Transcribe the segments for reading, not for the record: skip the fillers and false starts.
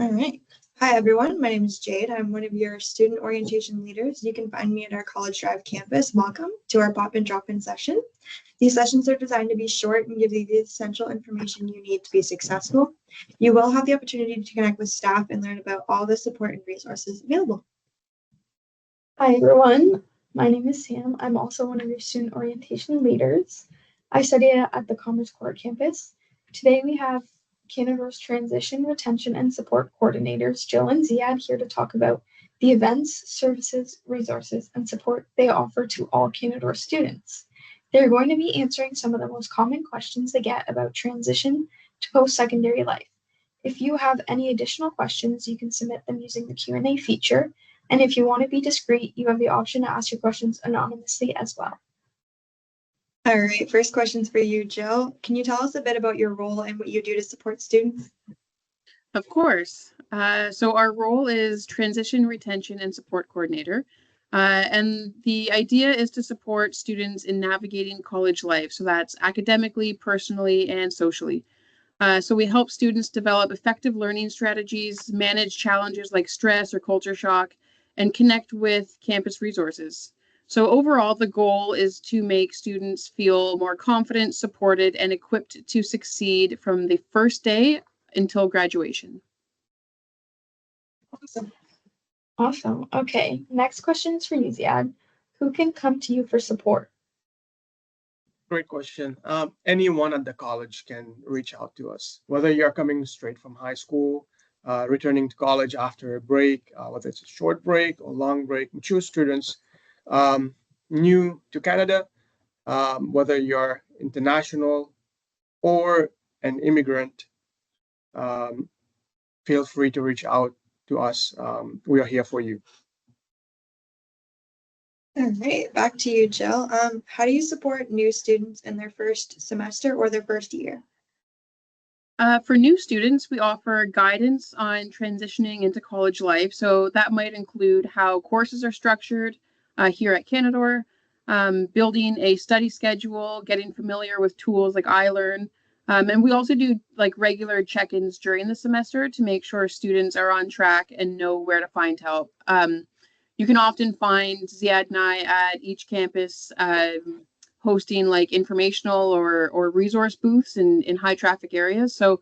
All right. Hi, everyone. My name is Jade. I'm one of your student orientation leaders. You can find me at our College Drive campus. Welcome to our pop and drop-in session. These sessions are designed to be short and give you the essential information you need to be successful. You will have the opportunity to connect with staff and learn about all the support and resources available. Hi, everyone. My name is Sam. I'm also one of your student orientation leaders. I study at the Commerce Corps campus. Today we have Canadore's Transition, Retention, and Support Coordinators, Jill and Ziad, here to talk about the events, services, resources, and support they offer to all Canadore students. They're going to be answering some of the most common questions they get about transition to post-secondary life. If you have any additional questions, you can submit them using the Q&A feature. And if you want to be discreet, you have the option to ask your questions anonymously as well. All right, first question's for you, Jill. Can you tell us a bit about your role and what you do to support students? Of course. So our role is Transition, Retention, and Support Coordinator. And the idea is to support students in navigating college life. So that's academically, personally, and socially. So we help students develop effective learning strategies, manage challenges like stress or culture shock, and connect with campus resources. So overall, the goal is to make students feel more confident, supported, and equipped to succeed from the first day until graduation. Awesome. Okay, next question is for you, Ziad. Who can come to you for support? Great question. Anyone at the college can reach out to us, whether you're coming straight from high school, returning to college after a break, whether it's a short break or long break, mature students, new to Canada, whether you're international or an immigrant, feel free to reach out to us. We are here for you. All right, back to you, Jill. How do you support new students in their first semester or their first year? For new students, we offer guidance on transitioning into college life. So that might include how courses are structured here at Canadore, building a study schedule, getting familiar with tools like iLearn. And we also do like regular check-ins during the semester to make sure students are on track and know where to find help. You can often find Ziad and I at each campus hosting like informational or resource booths in high traffic areas. So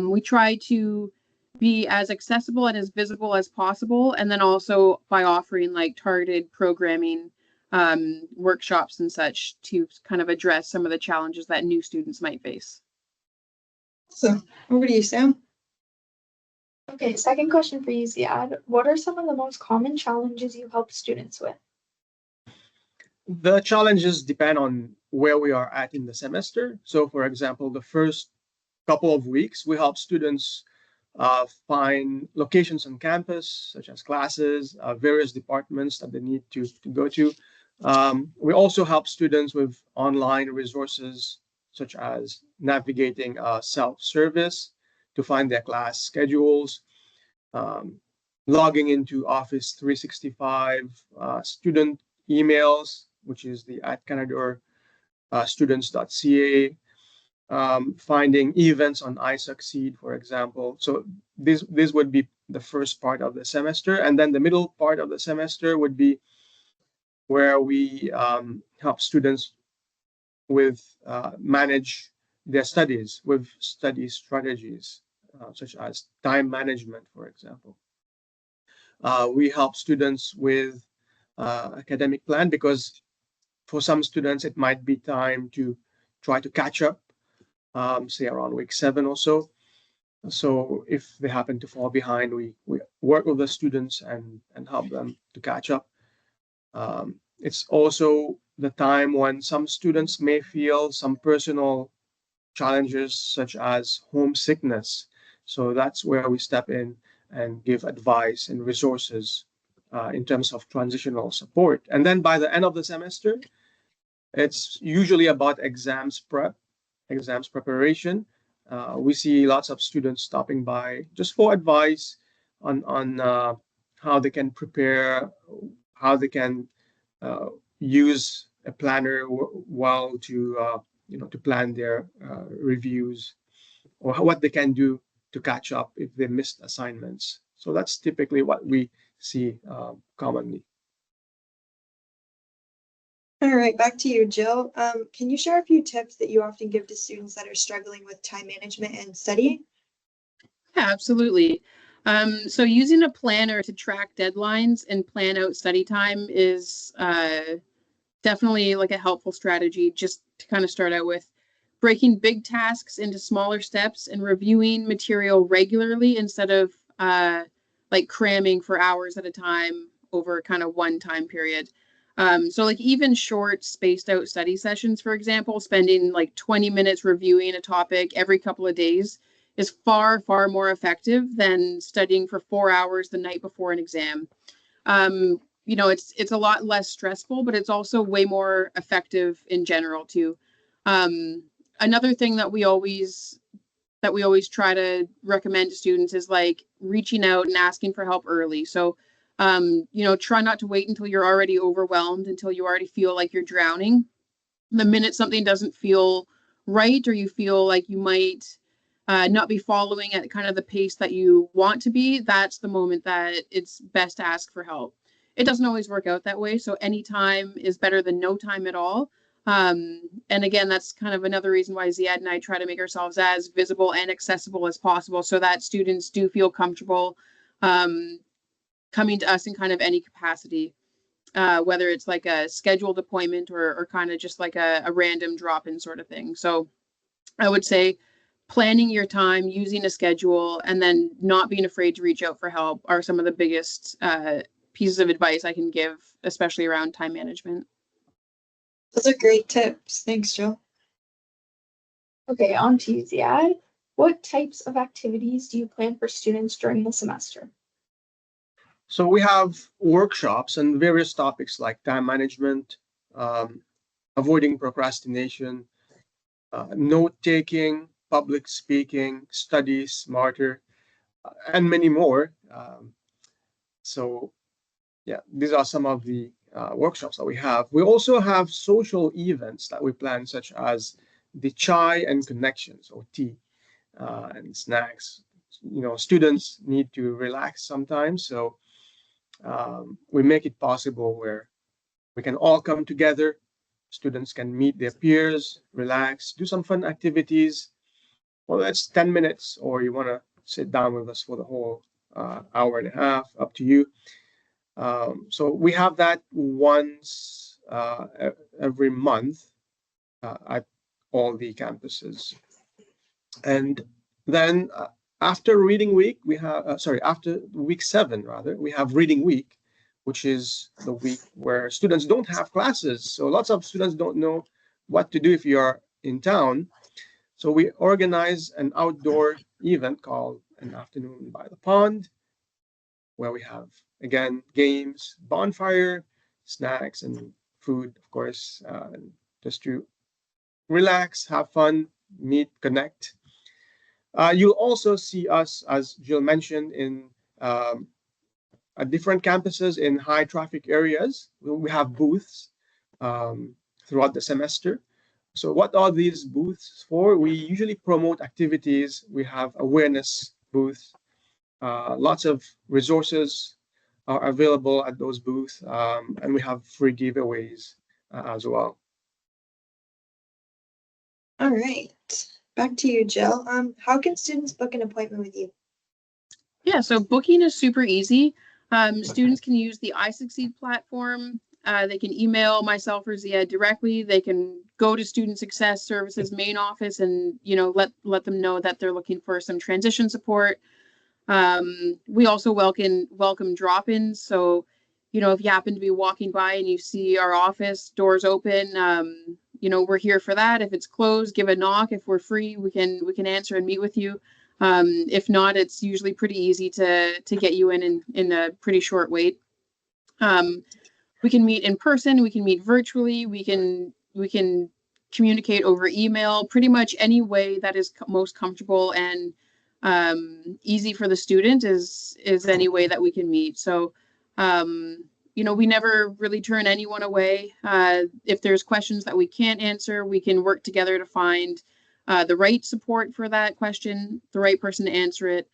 we try to be as accessible and as visible as possible. And then also by offering like targeted programming workshops and such to kind of address some of the challenges that new students might face. So over to you, Sam. Okay, second question for you, Ziad. What are some of the most common challenges you help students with? The challenges depend on where we are at in the semester. So, for example, the first couple of weeks, we help students find locations on campus, such as classes, various departments that they need to go to. We also help students with online resources, such as navigating self-service to find their class schedules, logging into Office 365, student emails, which is the at Canadore students.ca, finding events on iSucceed, for example. So this would be the first part of the semester. And then the middle part of the semester would be where we help students with manage their studies with study strategies, such as time management, for example. We help students with academic plan because for some students, it might be time to try to catch up, say around week 7 or so. So if they happen to fall behind, we work with the students and help them to catch up. It's also the time when some students may feel some personal challenges such as homesickness. So that's where we step in and give advice and resources in terms of transitional support. And then by the end of the semester, it's usually about exams preparation. We see lots of students stopping by just for advice on how they can prepare, how they can use a planner well to to plan their reviews, or what they can do to catch up if they missed assignments. So that's typically what we see commonly. All right, back to you, Jill. Can you share a few tips that you often give to students that are struggling with time management and studying? Yeah, absolutely. So using a planner to track deadlines and plan out study time is definitely like a helpful strategy just to kind of start out with. Breaking big tasks into smaller steps and reviewing material regularly instead of like cramming for hours at a time over kind of one time period. So like even short spaced out study sessions, for example, spending like 20 minutes reviewing a topic every couple of days is far, far more effective than studying for 4 hours the night before an exam. It's a lot less stressful, but it's also way more effective in general too. Another thing that we always try to recommend to students is like reaching out and asking for help early. So, try not to wait until you're already overwhelmed, until you already feel like you're drowning. The minute something doesn't feel right, or you feel like you might not be following at kind of the pace that you want to be, that's the moment that it's best to ask for help. It doesn't always work out that way, so any time is better than no time at all. And again, that's kind of another reason why Ziad and I try to make ourselves as visible and accessible as possible so that students do feel comfortable coming to us in kind of any capacity, whether it's like a scheduled appointment or kind of just like a random drop-in sort of thing. So I would say planning your time, using a schedule, and then not being afraid to reach out for help are some of the biggest pieces of advice I can give, especially around time management. Those are great tips. Thanks, Jill. Okay, on to you, Ziad. What types of activities do you plan for students during the semester? So we have workshops on various topics like time management, avoiding procrastination, note-taking, public speaking, study smarter, and many more. So yeah, these are some of the workshops that we have. We also have social events that we plan, such as the chai and connections, or tea and snacks. Students need to relax sometimes, so we make it possible where we can all come together. Students can meet their peers, relax, do some fun activities. Well, that's 10 minutes, or you want to sit down with us for the whole hour and a half, up to you. So we have that once every month at all the campuses. And then after reading week, we have, after week 7, rather, we have reading week, which is the week where students don't have classes. So lots of students don't know what to do if you are in town. So we organize an outdoor event called An Afternoon by the Pond, where we have, again, games, bonfire, snacks, and food, of course, just to relax, have fun, meet, connect. You'll also see us, as Jill mentioned, in at different campuses in high traffic areas. We have booths throughout the semester. So what are these booths for? We usually promote activities. We have awareness booths. Lots of resources are available at those booths, and we have free giveaways as well. All right, back to you, Jill. How can students book an appointment with you? Yeah, so booking is super easy. Students can use the iSucceed platform. They can email myself or Ziad directly. They can go to Student Success Services main office and let them know that they're looking for some transition support. We also welcome drop-ins. So, if you happen to be walking by and you see our office doors open, we're here for that. If it's closed, give a knock. If we're free, we can answer and meet with you. If not, it's usually pretty easy to get you in a pretty short wait. We can meet in person. We can meet virtually. We can communicate over email. Pretty much any way that is most comfortable and easy for the student is any way that we can meet. So, we never really turn anyone away. If there's questions that we can't answer, we can work together to find the right support for that question, the right person to answer it.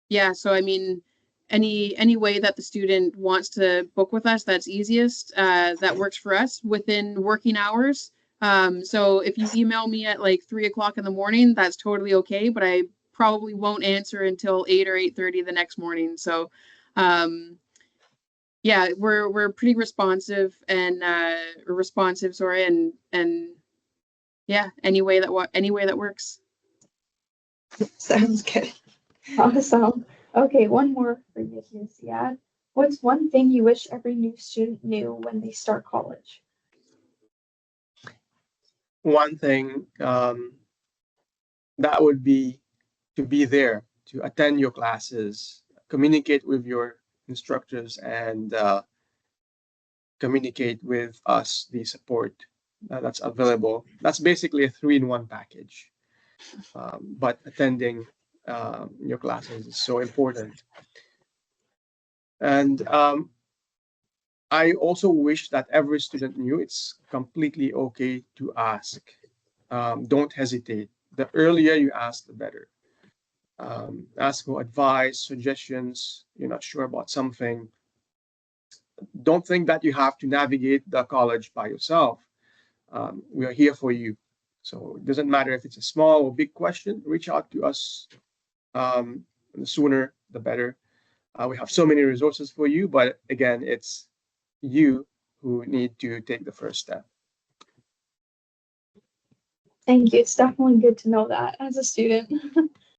Yeah, so I mean, any way that the student wants to book with us, that's easiest. That works for us within working hours. So if you email me at like 3 o'clock in the morning, that's totally okay, but I probably won't answer until 8 or 8:30 the next morning. So yeah, we're pretty responsive and sorry, and yeah, any way that works. Sounds good. Awesome. Okay, one more for you here, Siad. What's one thing you wish every new student knew when they start college? One thing that would be to be there, to attend your classes, communicate with your instructors, and communicate with us, the support that's available. That's basically a 3-in-1 package. But attending your classes is so important. And I also wish that every student knew it's completely okay to ask. Don't hesitate. The earlier you ask, the better. Ask for advice, suggestions. You're not sure about something. Don't think that you have to navigate the college by yourself. We are here for you. So it doesn't matter if it's a small or big question, reach out to us. The sooner, the better. We have so many resources for you, but again, it's you who need to take the first step. Thank you. It's definitely good to know that as a student.